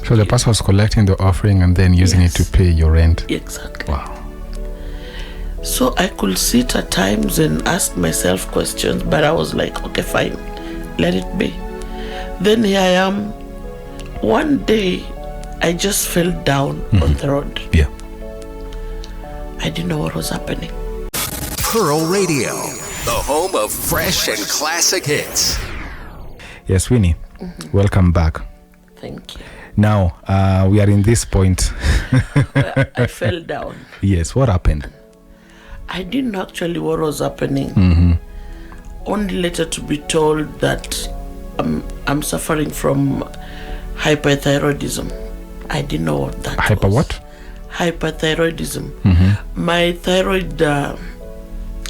So the pastor was collecting the offering and then using it to pay your rent. Exactly. Wow. So I could sit at times and ask myself questions, but I was like, okay, fine, let it be. Then here I am. One day, I just fell down on the road. Yeah. I didn't know what was happening. Pearl Radio, the home of fresh and classic hits. Yes, Winnie, welcome back. Thank you. Now, we are in this point. I fell down. Yes, what happened? I didn't know actually what was happening. Only later to be told that I'm suffering from hyperthyroidism. I didn't know what that Hyper was. what? Hyperthyroidism. My thyroid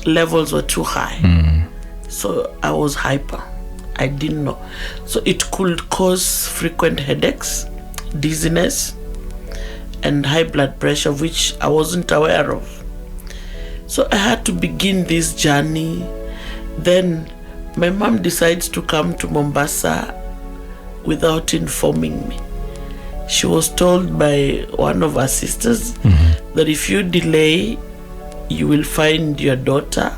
levels were too high. So I was hyper. I didn't know. So it could cause frequent headaches, dizziness, and high blood pressure, which I wasn't aware of. So I had to begin this journey. Then my mom decides to come to Mombasa without informing me. She was told by one of her sisters that if you delay, you will find your daughter.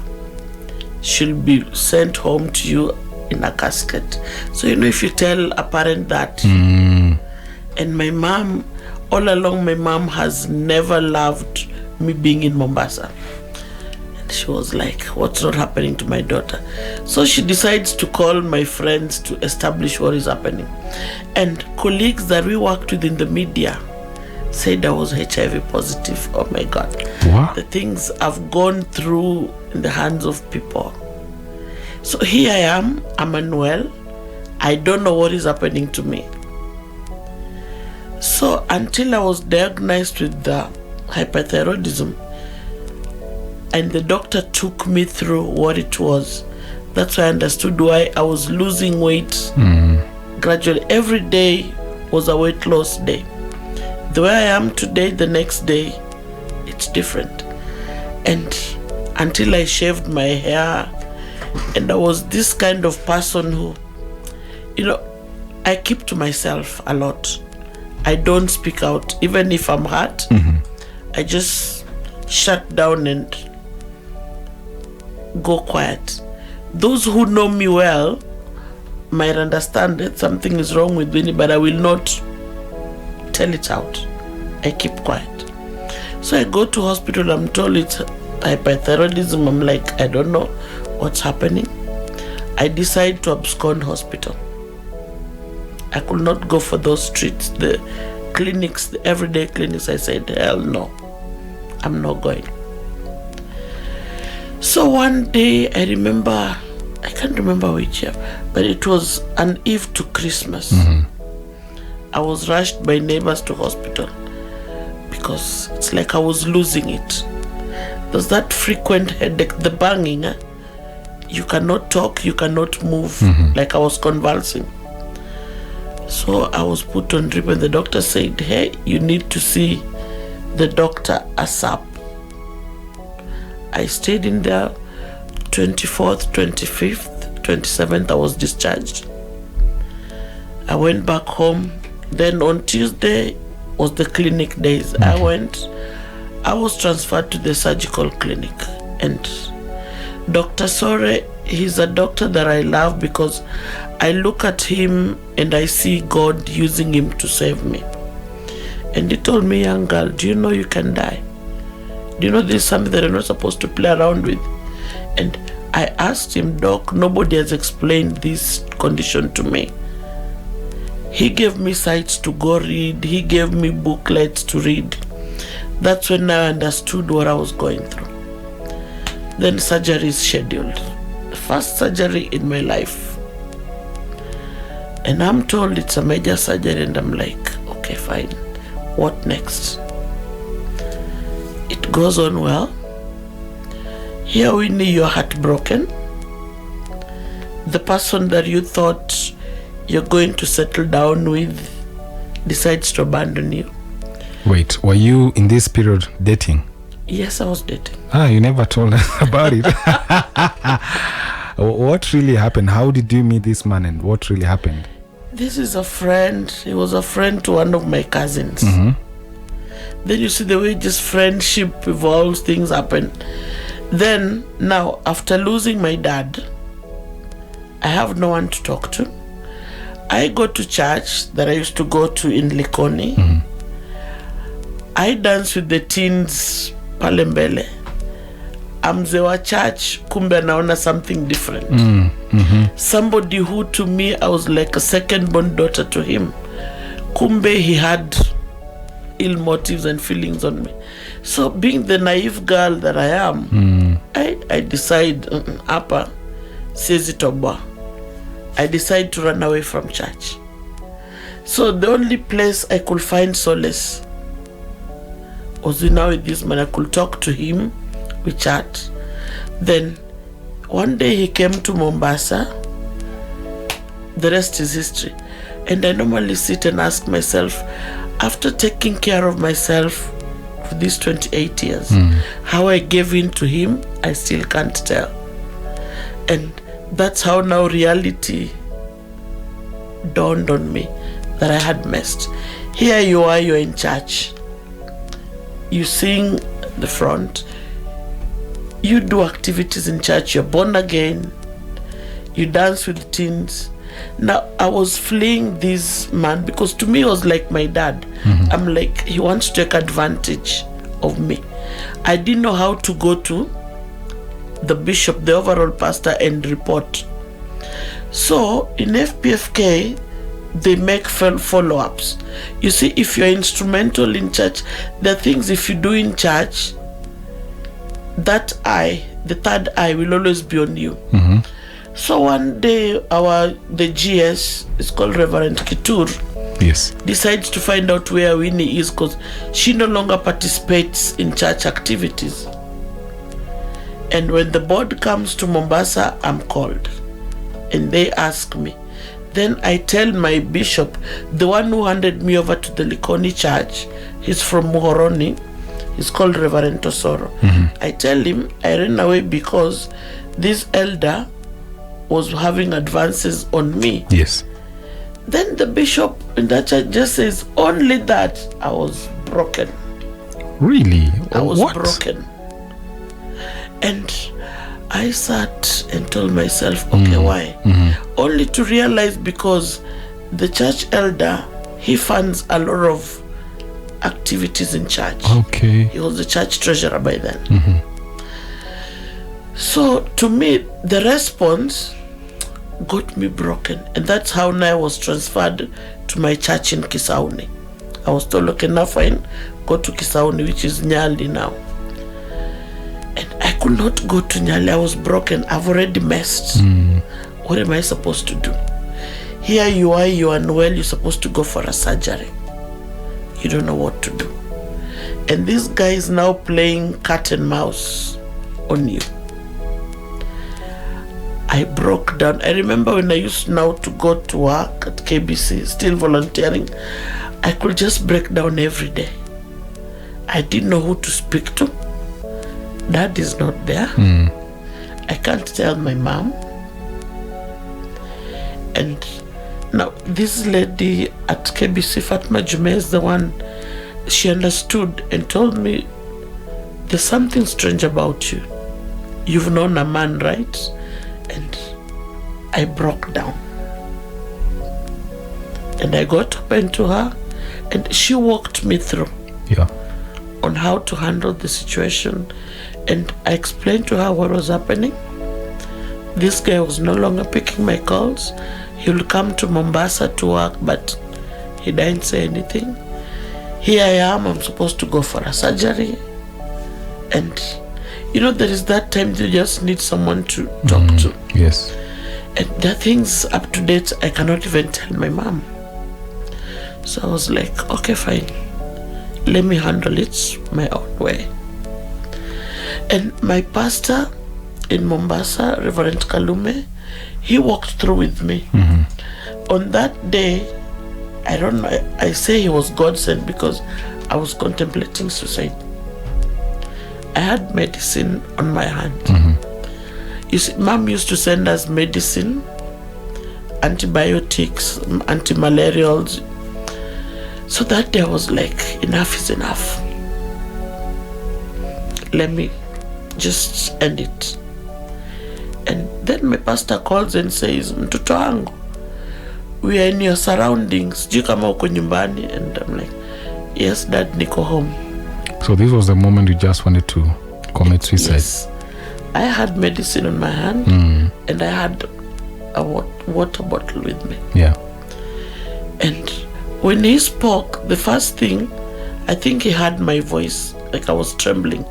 She'll be sent home to you in a casket. So, if you tell a parent that, and my mom, all along, my mom has never loved me being in Mombasa. And she was like, what's not happening to my daughter? So she decides to call my friends to establish what is happening. And colleagues that we worked with in the media said I was HIV positive. Oh my God. What? The things I've gone through in the hands of people. So here I am, I'm unwell. I don't know what is happening to me. So until I was diagnosed with the hyperthyroidism, and the doctor took me through what it was, that's why I understood why I was losing weight gradually. Every day was a weight loss day. The way I am today, the next day, it's different. And until I shaved my hair, and I was this kind of person who, I keep to myself a lot. I don't speak out. Even if I'm hurt, I just shut down and go quiet. Those who know me well might understand that something is wrong with Winnie, but I will not tell it out. I keep quiet. So I go to hospital, I'm told it's hyperthyroidism. I'm like, I don't know what's happening. I decide to abscond hospital. I could not go for those treats, the clinics, the everyday clinics. I said, hell no, I'm not going. So one day I remember, I can't remember which year, but it was an eve to Christmas. I was rushed by neighbors to hospital because it's like I was losing it. There's that frequent headache, the banging. You cannot talk, you cannot move, like I was convulsing. So I was put on drip and the doctor said, hey, you need to see the doctor ASAP. I stayed in there 24th, 25th, 27th, I was discharged. I went back home. Then on Tuesday was the clinic days. I was transferred to the surgical clinic. And Dr. Sore, he's a doctor that I love because I look at him and I see God using him to save me. And he told me, young girl, do you know you can die? Do you know this is something that you're not supposed to play around with? And I asked him, Doc, nobody has explained this condition to me. He gave me sites to go read. He gave me booklets to read. That's when I understood what I was going through. Then surgery is scheduled. The first surgery in my life. And I'm told it's a major surgery and I'm like, okay, fine. What next? It goes on well. Here, Winnie, you're heartbroken. The person that you thought you're going to settle down with decides to abandon you. Wait, were you in this period dating? Yes, I was dating. You never told us about it. What really happened? How did you meet this man and what really happened? this is a friend. He was a friend to one of my cousins. Then you see the way just friendship evolves, things happen. Then, now, after losing my dad, I have no one to talk to. I go to church that I used to go to in Likoni. I dance with the teens pale mbele. Mzee wa church, kumbe naona something different. Somebody who to me, I was like a second-born daughter to him. Kumbe he had ill motives and feelings on me. So being the naive girl that I am, I decide, Apa, says it oba. I decide to run away from church. So the only place I could find solace was now with this man. I could talk to him, we chat. Then one day he came to Mombasa. The rest is history. And I normally sit and ask myself, after taking care of myself for these 28 years, how I gave in to him, I still can't tell. And that's how now reality dawned on me that I had messed. Here you are, you're in church. You sing the front. You do activities in church. You're born again. You dance with teens. Now, I was fleeing this man because to me, he was like my dad. I'm like, he wants to take advantage of me. I didn't know how to go to the bishop, the overall pastor, and report. So, in FPFK, they make follow-ups. You see, if you're instrumental in church, there are things if you do in church, that eye, the third eye, will always be on you. So one day, the GS, is called Reverend Kitur, Yes. decides to find out where Winnie is because she no longer participates in church activities. And when the board comes to Mombasa, I'm called. And they ask me. Then I tell my bishop, the one who handed me over to the Likoni church, he's from Muhoroni, he's called Reverend Tosoro. I tell him I ran away because this elder was having advances on me. Yes. Then the bishop in that church just says, only that I was broken. Really? I was What? broken. And I sat and told myself, okay, why? Only to realize because the church elder, he funds a lot of activities in church. Okay. He was the church treasurer by then. So to me, the response got me broken. And that's how now I was transferred to my church in Kisauni. I was told, okay, now fine, go to Kisauni, which is Nyali now. And I could not go to Nyali. I was broken. I've already messed. What am I supposed to do? Here you are, you are unwell, you're supposed to go for a surgery. You don't know what to do. And this guy is now playing cat and mouse on you. I broke down. I remember when I used now to go to work at KBC, still volunteering, I could just break down every day. I didn't know who to speak to. Dad is not there. I can't tell my mom. And now this lady at KBC, Fatma Jume, is the one, she understood and told me, there's something strange about you. You've known a man, right? And I broke down. And I got up into her and she walked me through on how to handle the situation. And I explained to her what was happening. This guy was no longer picking my calls. He would come to Mombasa to work, but he didn't say anything. Here I am, I'm supposed to go for a surgery. And you know, there is that time you just need someone to talk to. Yes. And there are things up to date I cannot even tell my mom. So I was like, okay, fine. Let me handle it my own way. And my pastor in Mombasa, Reverend Kalume, he walked through with me. On that day, I don't know, I say he was God sent because I was contemplating suicide. I had medicine on my hand. You see, Mom used to send us medicine antibiotics, anti-malarials. So that day I was like, enough is enough. Let me just end it. And then my pastor calls and says, mtoto wangu, we are in your surroundings. Sijui kama uko nyumbani. And I'm like, yes, Dad, niko home. So this was the moment you just wanted to commit suicide? Yes. I had medicine on my hand, and I had a water bottle with me. Yeah. And when he spoke, the first thing, I think he heard my voice, like I was trembling.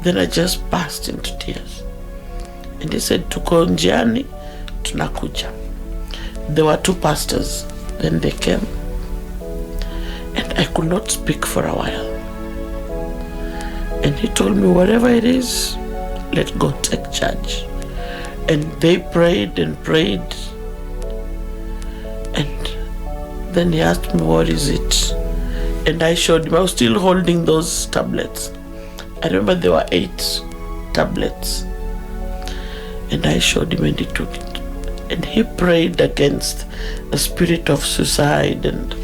Then I just burst into tears. And he said, tuko njiani, tunakuja. There were 2 pastors. Then they came. And I could not speak for a while. And he told me, whatever it is, let God take charge. And they prayed and prayed. And then he asked me, what is it? And I showed him. I was still holding those tablets. I remember there were 8 tablets. And I showed him and he took it. And he prayed against the spirit of suicide. And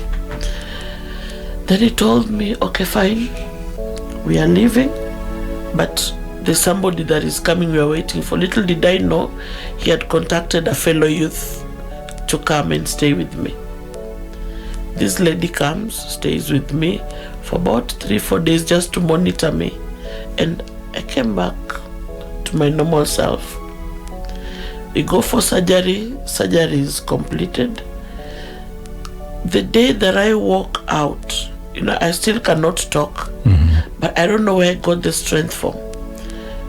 then he told me, okay, fine, we are leaving, but there's somebody that is coming we are waiting for. Little did I know, he had contacted a fellow youth to come and stay with me. This lady comes, stays with me for about 3-4 days just to monitor me. And I came back to my normal self. We go for surgery. Surgery is completed. The day that I walk out, I still cannot talk, but I don't know where I got the strength from.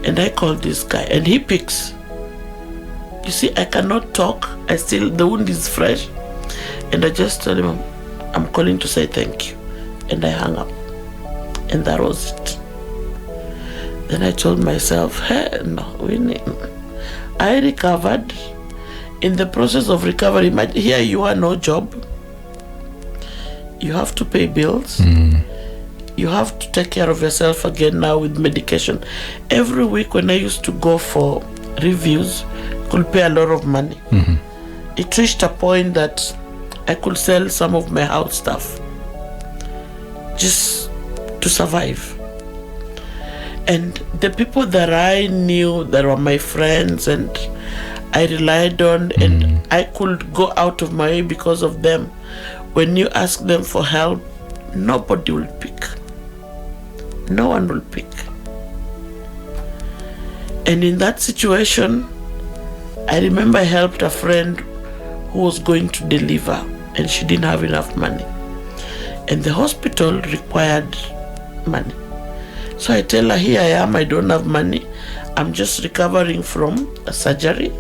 And I called this guy, and he picks. You see, I cannot talk. The wound is fresh. And I just told him, I'm calling to say thank you. And I hung up. And that was it. Then I told myself, hey, no, Winnie. I recovered. In the process of recovery, here you are, no job. You have to pay bills. You have to take care of yourself again now with medication. Every week when I used to go for reviews, I could pay a lot of money. It reached a point that I could sell some of my house stuff just to survive. And the people that I knew that were my friends and I relied on, and I could go out of my way because of them. When you ask them for help, nobody will pick. No one will pick. And in that situation, I remember I helped a friend who was going to deliver, and she didn't have enough money. And the hospital required money. So I tell her, here I am, I don't have money. I'm just recovering from a surgery.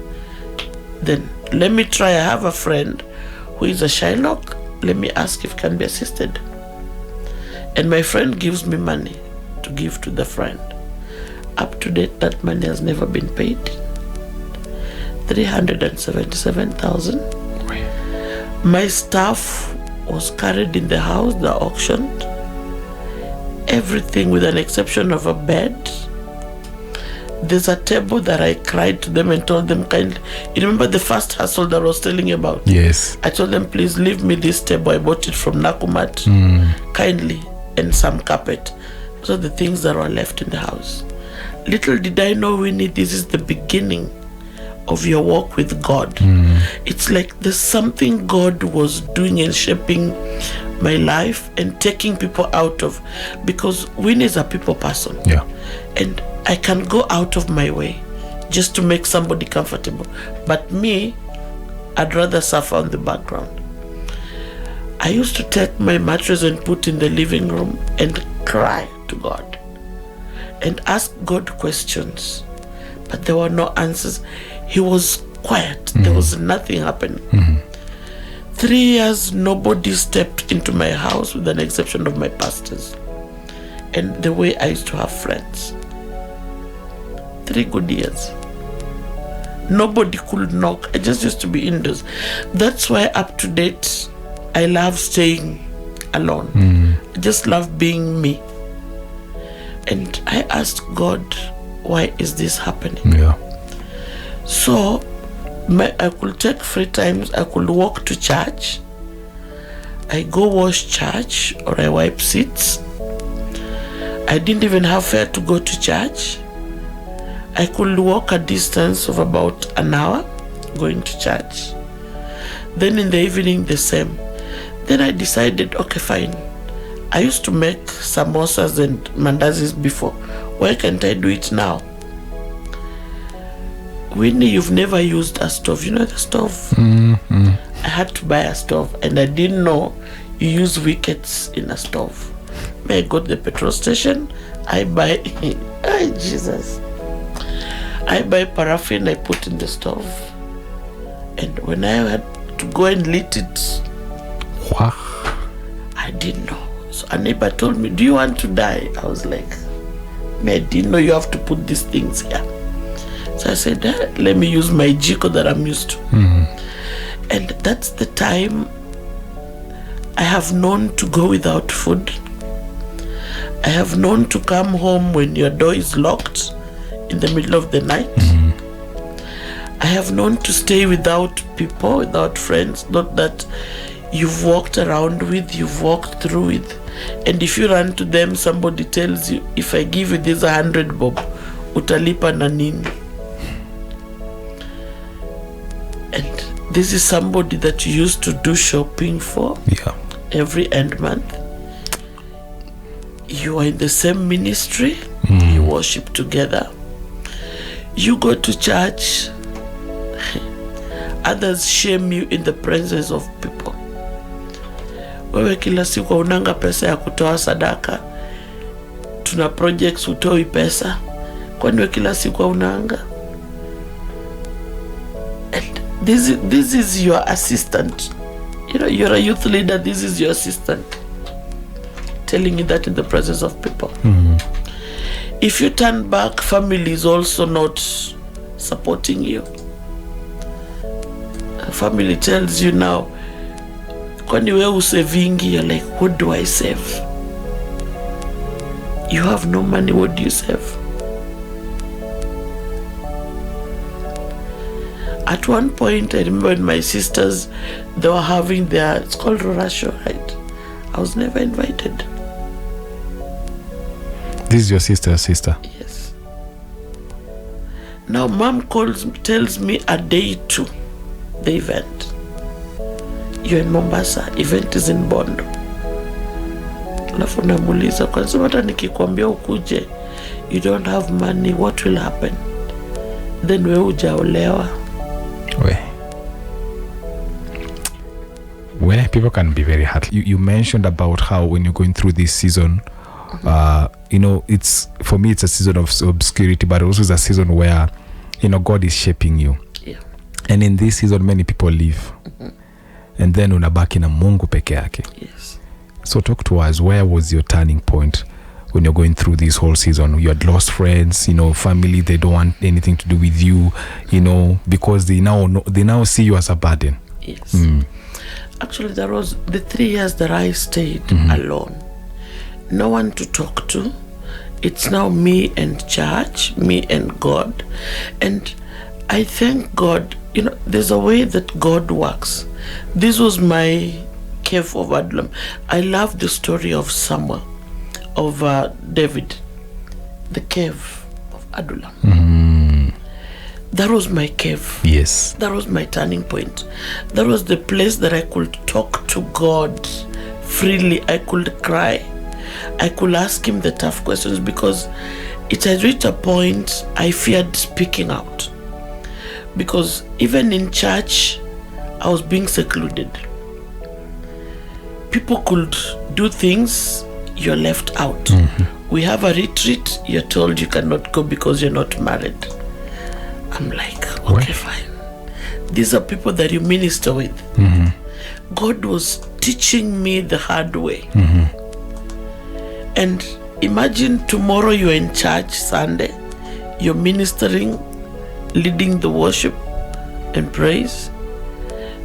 Then let me try. I have a friend who is a Shylock. Let me ask if can be assisted. And my friend gives me money to give to the friend. Up to date, that money has never been paid. 377,000. My stuff was carried in the house, the auctioned. Everything with an exception of a bed. There's a table that I cried to them and told them kindly. You remember the first hustle that I was telling you about? Yes. I told them, please leave me this table. I bought it from Nakumat. Kindly. And some carpet. Those are the things that were left in the house. Little did I know, Winnie, this is the beginning of your walk with God. It's like there's something God was doing and shaping my life and taking people out of, because Winnie is a people person. Yeah. And I can go out of my way just to make somebody comfortable. But me, I'd rather suffer on the background. I used to take my mattress and put in the living room and cry to God and ask God questions. But there were no answers. He was quiet. There was nothing happening. 3 years, nobody stepped into my house with an exception of my pastors. And the way I used to have friends. 3 good years. Nobody could knock. I just used to be indoors. That's why up to date, I love staying alone. I just love being me. And I asked God, why is this happening? Yeah. So I could take free times. I could walk to church. I go wash church, or I wipe seats. I didn't even have fare to go to church. I could walk a distance of about an hour going to church. Then in the evening, the same. Then I decided, okay, fine. I used to make samosas and mandazis before. Why can't I do it now? Winnie, you've never used a stove. You know the stove? Mm-hmm. I had to buy a stove, and I didn't know you use wickets in a stove. When I go to the petrol station, I buy, oh Jesus, I buy paraffin, I put in the stove. And when I had to go and lit it, Wow. I didn't know. So a neighbor told me, do you want to die? I was like, I didn't know you have to put these things here. So I said, let me use my jiko that I'm used to. Mm-hmm. And that's the time I have known to go without food. I have known to come home when your door is locked in the middle of the night. Mm-hmm. I have known to stay without people, without friends, not that you've walked around with, you've walked through with. And if you run to them, somebody tells you, if I give you this 100 bob, utalipa na nini? And this is somebody that you used to do shopping for every end month. You are in the same ministry, you worship together, you go to church, others shame you in the presence of people. Wewe kila siku unanga pesa ya kutoa sadaka, tuna projects utoi pesa, kwani wewe kila siku unanga? And this is your assistant. You know, you're a youth leader, this is your assistant telling you that in the presence of people. Mm-hmm. If you turn back, family is also not supporting you. Family tells you now, kwani wewe usavingi? You're like, what do I save? You have no money, what do you save? At one point, I remember when my sisters, they were having their, it's called Rorasho, right? I was never invited. This is your sister's sister? Yes. Now mom tells me a day to the event. You're in Mombasa, event is in Bondo. Alafu namuuliza, kwa sababu hata nikikwambia ukuje, you don't have money, what will happen? Then wewe hujaolewa. Where people can be very hard. You mentioned about how when you're going through this season, you know, it's, for me, it's a season of obscurity, but also it's a season where, you know, God is shaping you. Yeah. And in this season, many people leave. And then unabaki na Mungu peke yake. Yes. So talk to us, where was your turning point when you're going through this whole season? You had lost friends, you know, family, they don't want anything to do with you, you know, because they now see you as a burden. Yes. Actually, there was the 3 years that I stayed alone. No one to talk to. It's now me and church, me and God. And I thank God, you know, there's a way that God works. This was my cave of Adullam. I love the story of Samuel, of David, the cave of Adullam. That was my cave. Yes. That was my turning point. That was the place that I could talk to God freely. I could cry. I could ask him the tough questions, because it had reached a point I feared speaking out. Because even in church, I was being secluded. People could do things, you're left out. We have a retreat, you're told you cannot go because you're not married. I'm like, okay, fine. These are people that you minister with. God was teaching me the hard way. And imagine tomorrow you're in church Sunday, you're ministering, leading the worship and praise.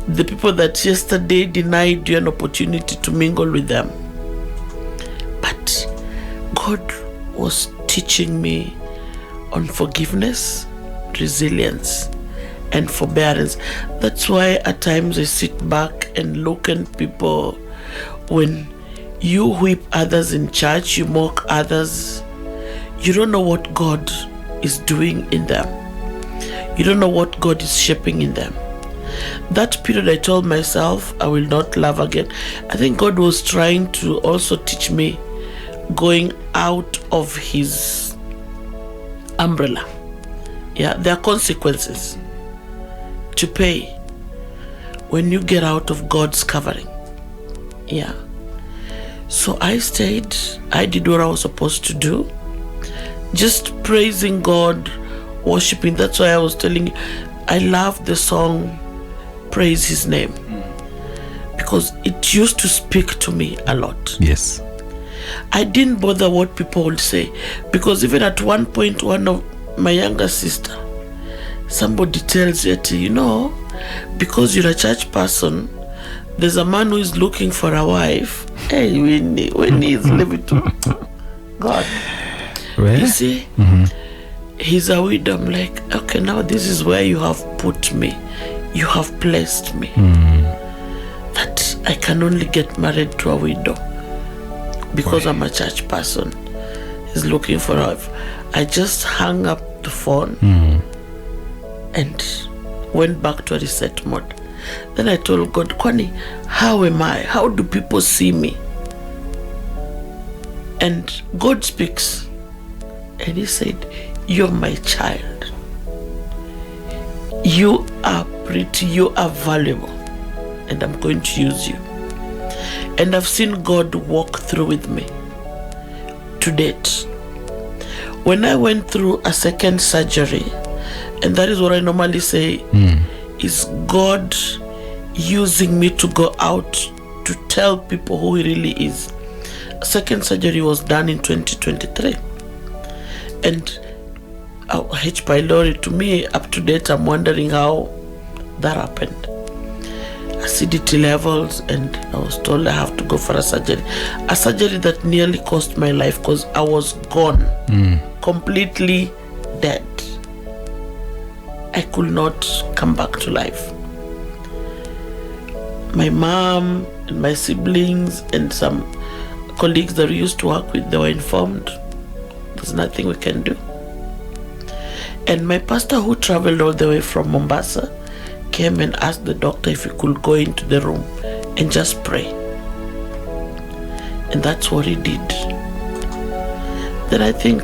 The people that yesterday denied you an opportunity to mingle with them. But God was teaching me on forgiveness, resilience, and forbearance. That's why at times I sit back and look at people. When you whip others in church, you mock others, you don't know what God is doing in them. You don't know what God is shaping in them. That period I told myself I will not love again. I think God was trying to also teach me going out of his umbrella. Yeah, there are consequences to pay when you get out of God's covering. Yeah. So I stayed. I did what I was supposed to do. Just praising God, worshiping. That's why I was telling you, I love the song Praise His Name, because it used to speak to me a lot. Yes. I didn't bother what people would say, because even at one point, one of my younger sister, somebody tells you, you know, because you're a church person, there's a man who is looking for a wife. Hey, Winnie is living to God. Well, you see, he's a widow. I'm like, okay, now this is where you have put me. You have placed me. That I can only get married to a widow because I'm a church person. He's looking for a wife. I just hung up the phone and went back to a reset mode. Then I told God, Kwani, how am I? How do people see me? And God speaks. And he said, you're my child. You are pretty, you are valuable. And I'm going to use you. And I've seen God walk through with me to date. When I went through a second surgery, and that is what I normally say, is God using me to go out to tell people who he really is. Second surgery was done in 2023. And H. pylori, to me, up to date, I'm wondering how that happened. Acidity levels, and I was told I have to go for a surgery. A surgery that nearly cost my life because I was gone, completely dead. I could not come back to life. My mom and my siblings and some colleagues that we used to work with, they were informed. There's nothing we can do. And my pastor, who traveled all the way from Mombasa, came and asked the doctor if he could go into the room and just pray. And that's what he did. Then I think,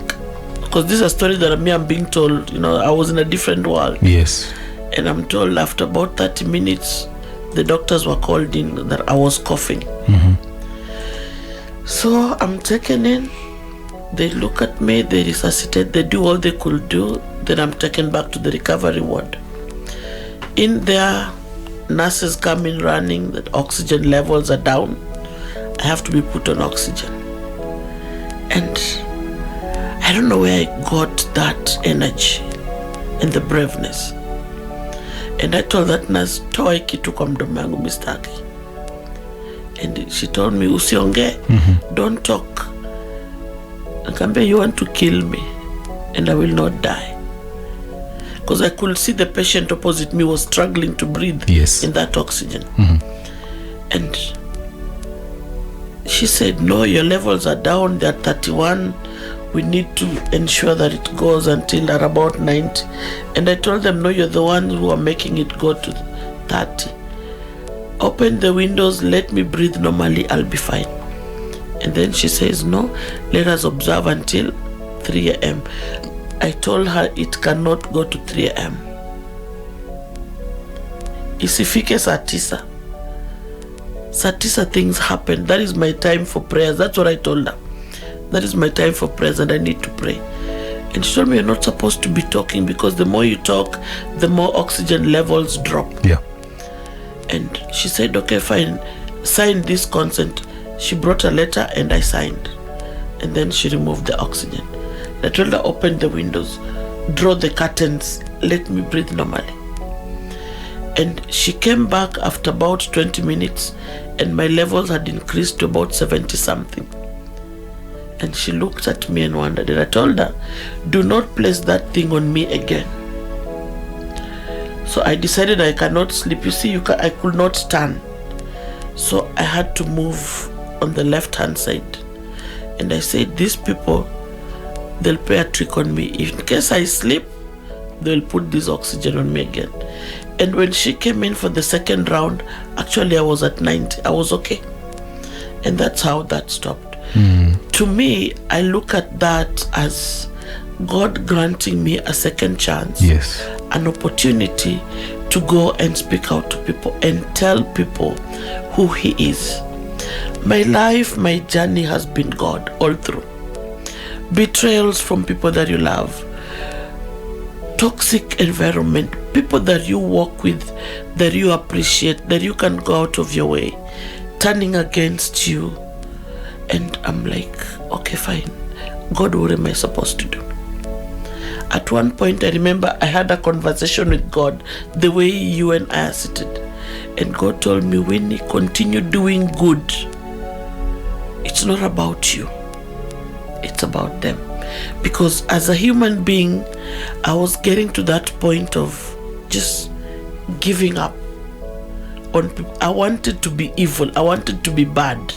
because this is a story that I'm being told, you know, I was in a different world. Yes. And I'm told after about 30 minutes, the doctors were called in that I was coughing. So I'm taken in. They look at me, they resuscitate, they do all they could do. Then I'm taken back to the recovery ward. In there, nurses come in running that oxygen levels are down. I have to be put on oxygen. And I don't know where I got that energy and the braveness. And I told that nurse, toa kitu kwa mdomo yangu mistaki. And she told me, usionge, don't talk. Akambe, you want to kill me and I will not die. Because I could see the patient opposite me was struggling to breathe in that oxygen. And she said, no, your levels are down, they're 31. We need to ensure that it goes until at about 90. And I told them, no, you're the ones who are making it go to 30. Open the windows, let me breathe normally, I'll be fine. And then she says, no, let us observe until 3 a.m. I told her it cannot go to 3 a.m. Isifike saa tisa. Saa tisa things happen. That is my time for prayers. That's what I told her. That is my time for prayers and I need to pray. And she told me, you're not supposed to be talking because the more you talk, the more oxygen levels drop. Yeah. And she said, okay, fine, sign this consent. She brought a letter and I signed. And then she removed the oxygen. I told her, open the windows, draw the curtains, let me breathe normally. And she came back after about 20 minutes and my levels had increased to about 70 something. And she looked at me and wondered. And I told her, do not place that thing on me again. So I decided I cannot sleep. You see, I could not stand. So I had to move on the left-hand side. And I said, these people, they'll play a trick on me. In case I sleep, they'll put this oxygen on me again. And when she came in for the second round, actually I was at 90. I was okay. And that's how that stopped. To me, I look at that as God granting me a second chance. Yes. An opportunity to go and speak out to people and tell people who He is. My life, my journey has been God all through. Betrayals from people that you love, toxic environment, people that you work with, that you appreciate, that you can go out of your way, turning against you. And I'm like, okay, fine. God, what am I supposed to do? At one point, I remember I had a conversation with God the way you and I are seated. And God told me, Winnie, continue doing good. It's not about you. It's about them. Because as a human being, I was getting to that point of just giving up on people. I wanted to be evil. I wanted to be bad.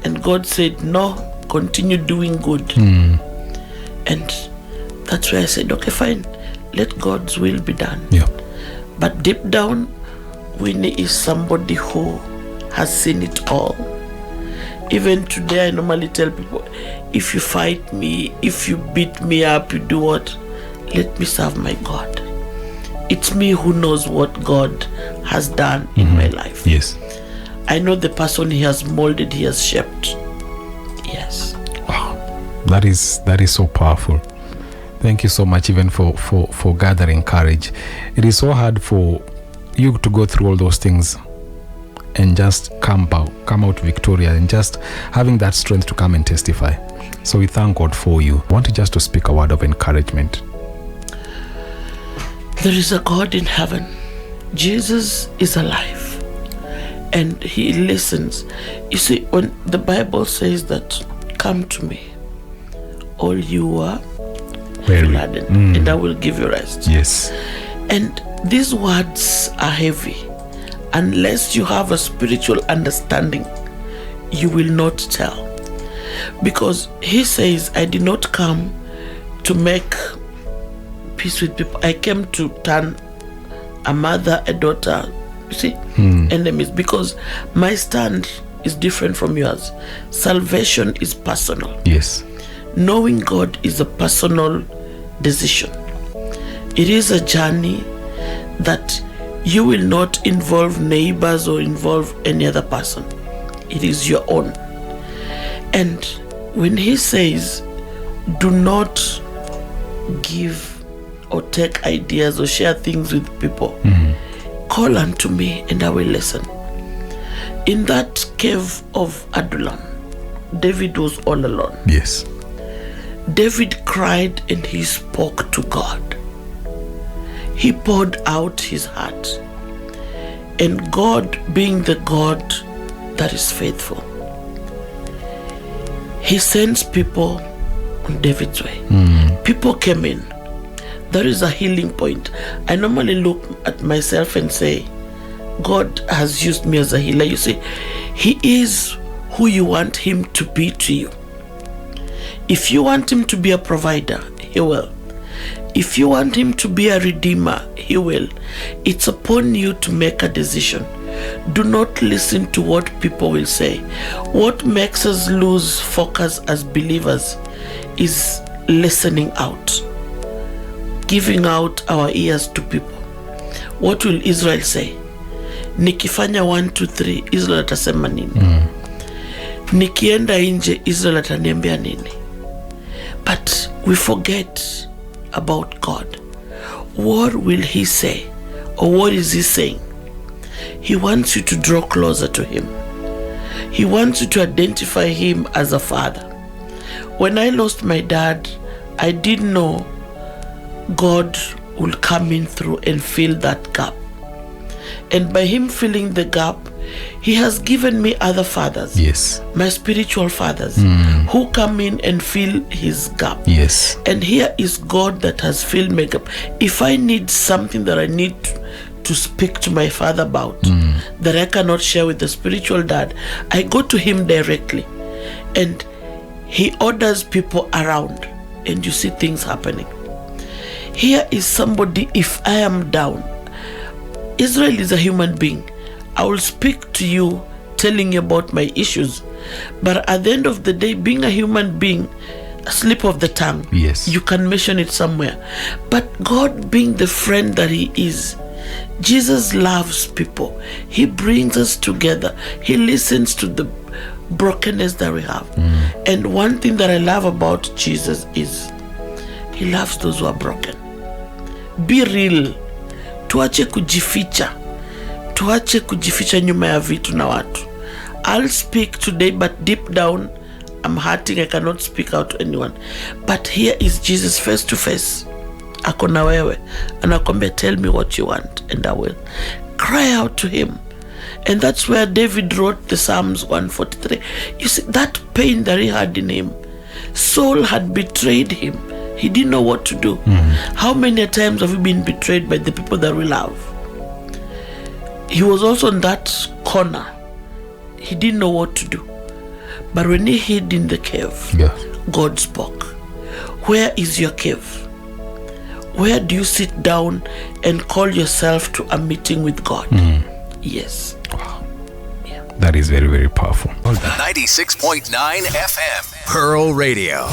And God said, no, continue doing good. And that's where I said, okay, fine. Let God's will be done. Yeah. But deep down, Winnie is somebody who has seen it all. Even today, I normally tell people, if you fight me, if you beat me up, you do what? Let me serve my God. It's me who knows what God has done in my life. Yes. I know the person He has molded, He has shaped. Yes. Wow. That is so powerful. Thank you so much even for gathering courage. It is so hard for you to go through all those things and just come out victorious and just having that strength to come and testify. So we thank God for you. I want you just to speak a word of encouragement. There is a God in heaven. Jesus is alive. And He listens. You see, when the Bible says that, come to me, all you are laden, and I will give you rest. Yes. And these words are heavy. Unless you have a spiritual understanding, you will not tell. Because He says, I did not come to make peace with people. I came to turn a mother, a daughter, you see, enemies. Because my stand is different from yours. Salvation is personal. Yes. Knowing God is a personal decision. It is a journey that you will not involve neighbors or involve any other person. It is your own. And when He says, do not give or take ideas or share things with people, call unto me and I will listen. In that cave of Adullam, David was all alone. Yes. David cried and he spoke to God. He poured out his heart. And God, being the God that is faithful, He sends people on David's way. People came in. There is a healing point. I normally look at myself and say, God has used me as a healer. You see, He is who you want Him to be to you. If you want Him to be a provider, He will. If you want Him to be a redeemer, He will. It's upon you to make a decision. Do not listen to what people will say. What makes us lose focus as believers is listening out, giving out our ears to people. What will Israel say? Nikifanya 1, 2, 3, Israel atasema nini? Nikienda nje, Israel ataniambia nini? But we forget about God. What will He say? Or what is He saying? He wants you to draw closer to Him. He wants you to identify Him as a father. When I lost my dad, I didn't know God will come in through and fill that gap. And by Him filling the gap, He has given me other fathers. Yes. My spiritual fathers who come in and fill his gap. Yes. And here is God that has filled my gap. If I need something that I need to speak to my father about that I cannot share with the spiritual dad, I go to him directly, and he orders people around, and you see things happening. Here is somebody, if I am down, Israel is a human being. I will speak to you telling you about my issues, but at the end of the day, being a human being, a slip of the tongue, yes, you can mention it somewhere. But God, being the friend that he is, Jesus loves people. He brings us together. He listens to the brokenness that we have. And one thing that I love about Jesus is he loves those who are broken. Be real. Tuache kujificha. Tuache kujificha nyuma ya vitu na watu. I'll speak today, but deep down I'm hurting. I cannot speak out to anyone. But here is Jesus face to face. Ako na wewe. Anakwambia, tell me what you want and I will. Cry out to him. And that's where David wrote the Psalms 143. You see, that pain that he had in him, Saul had betrayed him. He didn't know what to do. How many times have we been betrayed by the people that we love? He was also in that corner. He didn't know what to do. But when he hid in the cave, God spoke. Where is your cave? Where do you sit down and call yourself to a meeting with God? Yes. Wow. Yeah. That is very, very powerful. 96.9 FM, Pearl Radio.